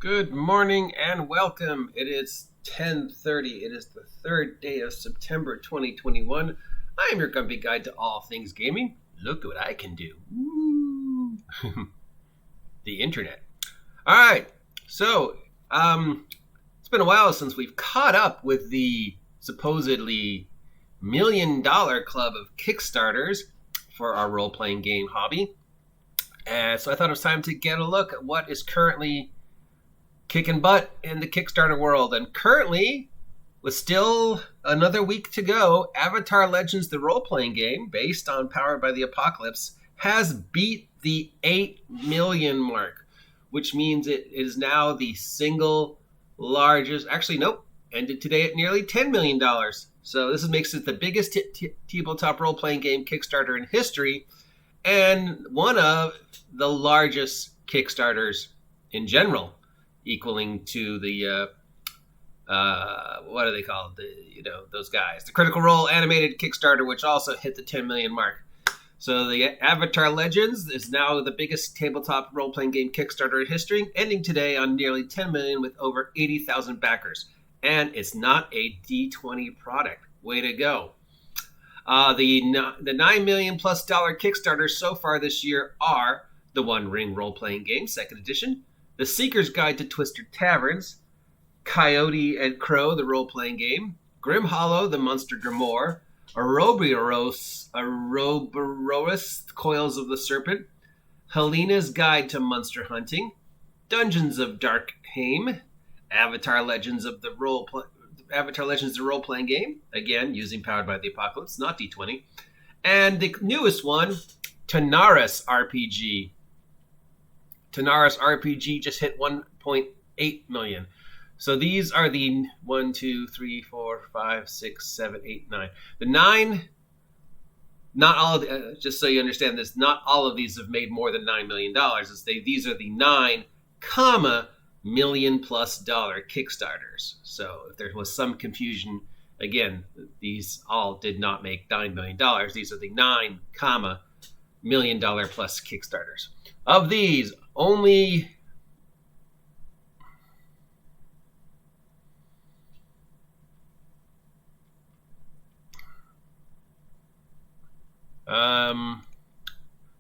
Good morning and welcome. It is 10:30. It is the third day of September 2021. I am your Gumpy Guide to all things gaming. Look what I can do. Woo. The internet. All right. So, it's been a while since we've caught up with the supposedly $1 million club of Kickstarters for our role-playing game hobby. So I thought it was time to get a look at what is currently kicking butt in the Kickstarter world. And currently, with still another week to go, Avatar Legends, the role-playing game, based on Powered by the Apocalypse, has beat the 8 million mark, which means it is now the single largest, ended today at nearly $10 million. So this makes it the biggest tabletop role-playing game Kickstarter in history, and one of the largest Kickstarters in general, equaling to the what are they called? Those guys, the Critical Role animated Kickstarter, which also hit the 10 million mark. So the Avatar Legends is now the biggest tabletop role-playing game Kickstarter in history, ending today on nearly 10 million with over 80,000 backers. And it's not a D20 product. Way to go. The $9 million plus Kickstarters so far this year are the One Ring role-playing game, 2nd edition, The Seeker's Guide to Twisted Taverns, Coyote and Crow, the role-playing game, Grim Hollow, the Monster Grimoire, Ouroboros, Coils of the Serpent, Helena's Guide to Monster Hunting, Dungeons of Darkheim, Avatar Legends, the role-playing game, again, using Powered by the Apocalypse, not D20, and the newest one, Tanaris RPG. Tanaris RPG just hit 1.8 million. So these are the 1, 2, 3, 4, 5, 6, 7, 8, 9. The 9, not all of the, just so you understand this, not all of these have made more than $9 million. These are the 9, million plus dollar Kickstarters. So if there was some confusion, again, these all did not make $9 million. These are the 9, million dollar plus Kickstarters. Of these, only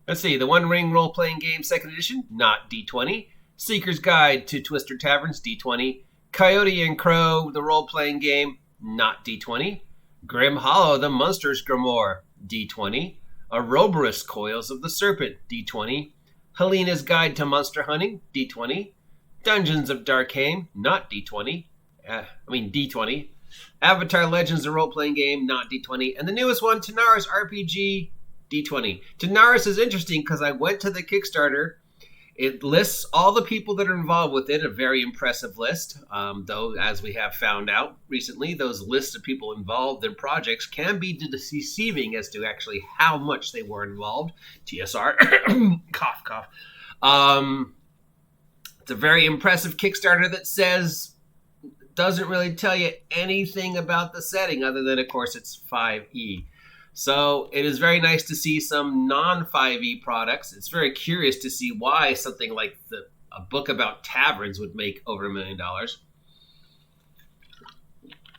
let's see, the One Ring role-playing game 2nd edition, not D20. Seeker's Guide to Twisted Taverns, D20. Coyote and Crow, the role-playing game, not D20. Grim Hollow, the Monster's Grimoire, D20. Ouroboros, Coils of the Serpent, D20. Helena's Guide to Monster Hunting, D20. Dungeons of Darkheim, not D20. D20. Avatar Legends, the role-playing game, not D20. And the newest one, Tanaris RPG, D20. Tanaris is interesting because I went to the Kickstarter. It lists all the people that are involved with it, a very impressive list. Though, as we have found out recently, those lists of people involved in projects can be deceiving as to actually how much they were involved. TSR. Cough, cough. It's a very impressive Kickstarter that doesn't really tell you anything about the setting other than, of course, it's 5e. So it is very nice to see some non-5e products. It's very curious to see why something like a book about taverns would make over $1 million.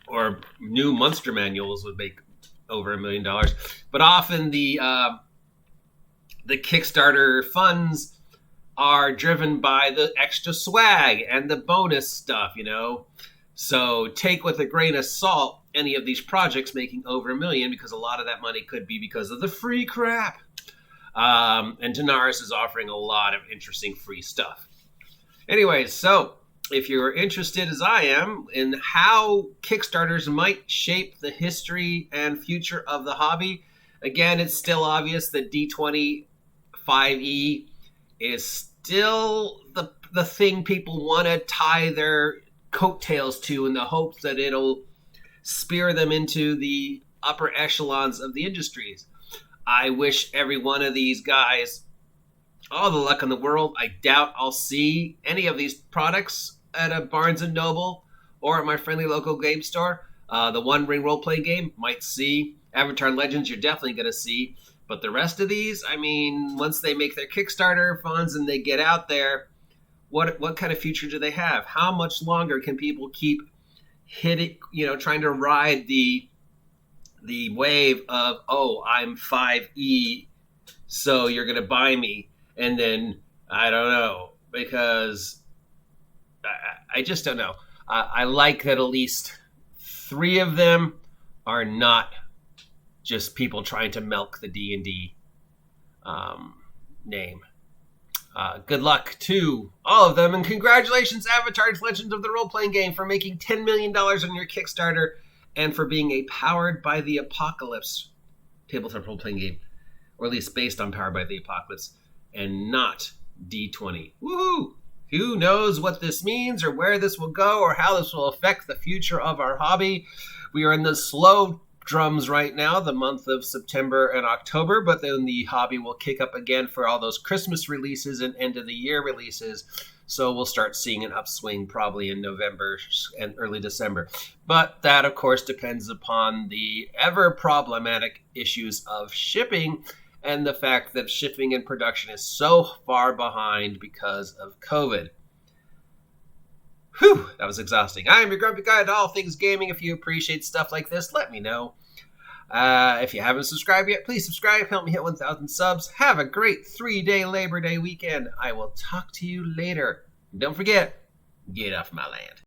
Or new monster manuals would make over $1 million. But often the Kickstarter funds are driven by the extra swag and the bonus stuff, So take with a grain of salt any of these projects making over $1 million, because a lot of that money could be because of the free crap. And Tanaris is offering a lot of interesting free stuff. Anyways, so if you're interested, as I am, in how Kickstarters might shape the history and future of the hobby, again, it's still obvious that D20 5e is still the thing people want to tie their coattails to, in the hopes that it'll spear them into the upper echelons of the industries. I wish every one of these guys all the luck in the world. I doubt I'll see any of these products at a Barnes & Noble or at my friendly local game store. The One Ring role-playing game, might see. Avatar Legends, you're definitely going to see. But the rest of these, once they make their Kickstarter funds and they get out there, What kind of future do they have? How much longer can people keep hitting, trying to ride the wave of, oh, I'm 5E, so you're going to buy me. And then, I don't know, because I just don't know. I like that at least 3 of them are not just people trying to milk the D&D name. Good luck to all of them, and congratulations, Avatar Legends of the Role-Playing Game, for making $10 million on your Kickstarter, and for being a Powered by the Apocalypse tabletop role-playing game, or at least based on Powered by the Apocalypse, and not D20. Woohoo! Who knows what this means, or where this will go, or how this will affect the future of our hobby. We are in the slow drums right now, the month of September and October, but then the hobby will kick up again for all those Christmas releases and end of the year releases. So we'll start seeing an upswing probably in November and early December. But that, of course, depends upon the ever problematic issues of shipping and the fact that shipping and production is so far behind because of COVID. Whew, that was exhausting. I am your grumpy guide to all things gaming. If you appreciate stuff like this, let me know. If you haven't subscribed yet, please subscribe. Help me hit 1,000 subs. Have a great 3-day Labor Day weekend. I will talk to you later. And don't forget, get off my land.